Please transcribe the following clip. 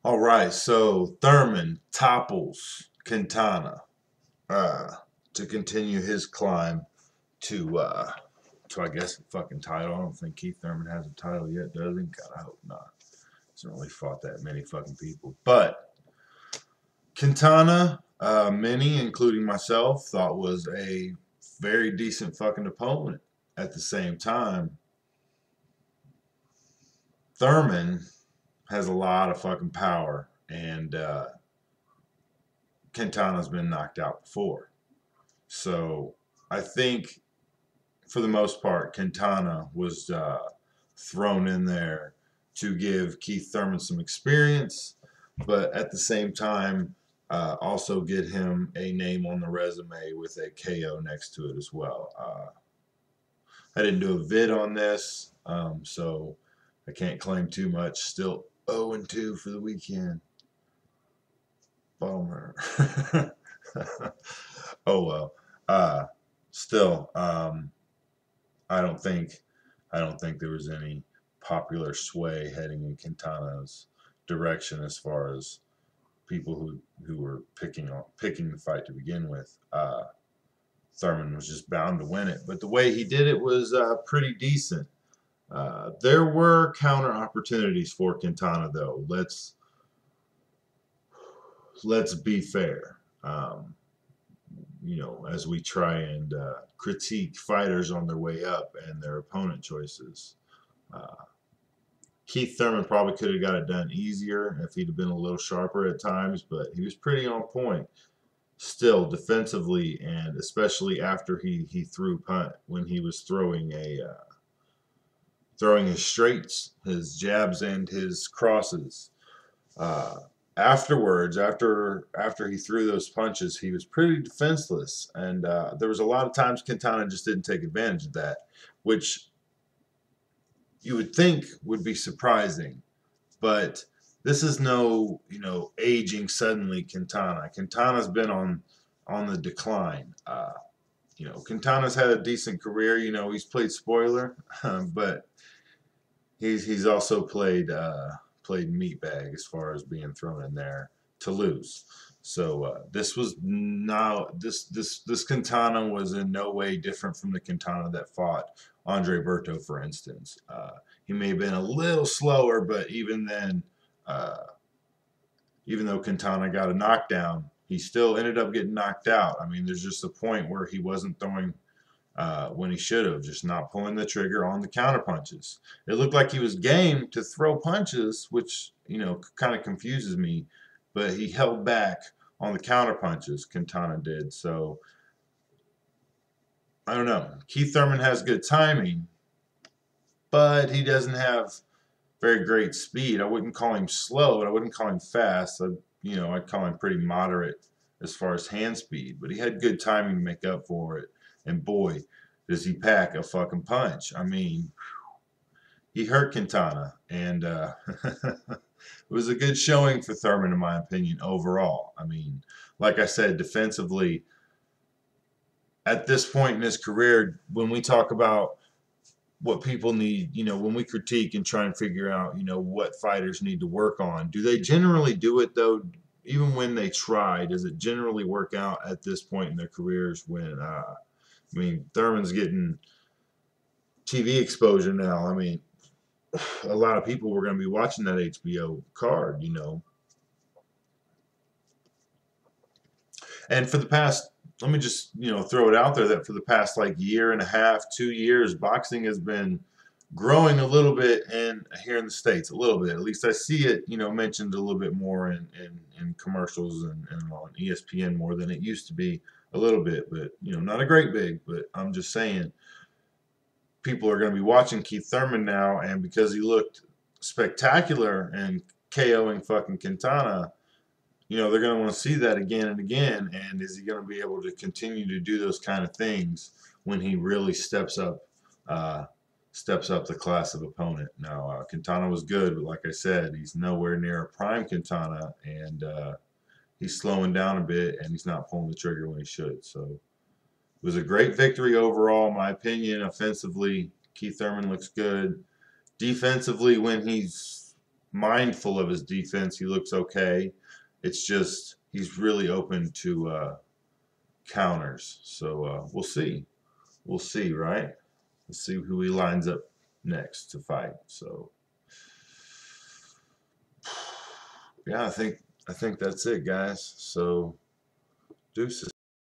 All right, so Thurman topples Quintana uh, to continue his climb to I guess a fucking title. I don't think Keith Thurman has a title yet, does he? God, I hope not. Hasn't really fought that many fucking people. But Quintana, many, including myself, thought was a very decent fucking opponent. At the same time, Thurman has a lot of fucking power, and Quintana's been knocked out before. So I think for the most part, Quintana was thrown in there to give Keith Thurman some experience, but at the same time, also get him a name on the resume with a KO next to it as well. I didn't do a vid on this, so I can't claim too much. Still 0-2 for the weekend. Bummer. Oh well. Uh, Still, I don't think there was any popular sway heading in Quintana's direction as far as people who were picking the fight to begin with. Thurman was just bound to win it, but the way he did it was pretty decent. There were counter opportunities for Quintana, though. Let's be fair. As we try and critique fighters on their way up and their opponent choices. Uh, Keith Thurman probably could have got it done easier if he'd have been a little sharper at times, but he was pretty on point still defensively, and especially after he threw punt when he was throwing his straights, his jabs, and his crosses. Uh, Afterwards, after he threw those punches, he was pretty defenseless, and there was a lot of times Quintana just didn't take advantage of that, which you would think would be surprising, but this is no aging suddenly Quintana. Quintana's been on the decline. Quintana's had a decent career. He's played spoiler, but he's also played meatbag as far as being thrown in there to lose. So this was now this Quintana was in no way different from the Quintana that fought Andre Berto, for instance. He may have been a little slower, but even then, uh, even though Quintana got a knockdown, he still ended up getting knocked out. I mean, there's just a point where he wasn't throwing when he should have, just not pulling the trigger on the counter punches. It looked like he was game to throw punches, which kind of confuses me, but he held back on the counter punches. Quintana did. So I don't know. Keith Thurman has good timing, but he doesn't have very great speed. I wouldn't call him slow, but I wouldn't call him fast. I'd call him pretty moderate as far as hand speed, but he had good timing to make up for it. And boy, does he pack a fucking punch. I mean, he hurt Quintana, and it was a good showing for Thurman, in my opinion, overall. I mean, like I said, defensively, at this point in his career, when we talk about what people need, when we critique and try and figure out, what fighters need to work on, do they generally do it though? Even when they try, does it generally work out at this point in their careers when, Thurman's getting TV exposure now. I mean, a lot of people were going to be watching that HBO card. And for the past, let me just, throw it out there that for the past like year and a half, 2 years, boxing has been growing a little bit here in the States, a little bit. At least I see it, mentioned a little bit more in commercials and on ESPN more than it used to be a little bit, but, not a great big, but I'm just saying people are going to be watching Keith Thurman now, and because he looked spectacular and KOing fucking Quintana, they're going to want to see that again and again. And is he going to be able to continue to do those kind of things when he really steps up the class of opponent? Now, Quintana was good, but like I said, he's nowhere near a prime Quintana, and he's slowing down a bit, and he's not pulling the trigger when he should. So it was a great victory overall, in my opinion. Offensively, Keith Thurman looks good. Defensively, when he's mindful of his defense. He looks okay. It's just he's really open to counters. So we'll see. We'll see, right? Let's see who he lines up next to fight. So yeah, I think that's it, guys. So deuces.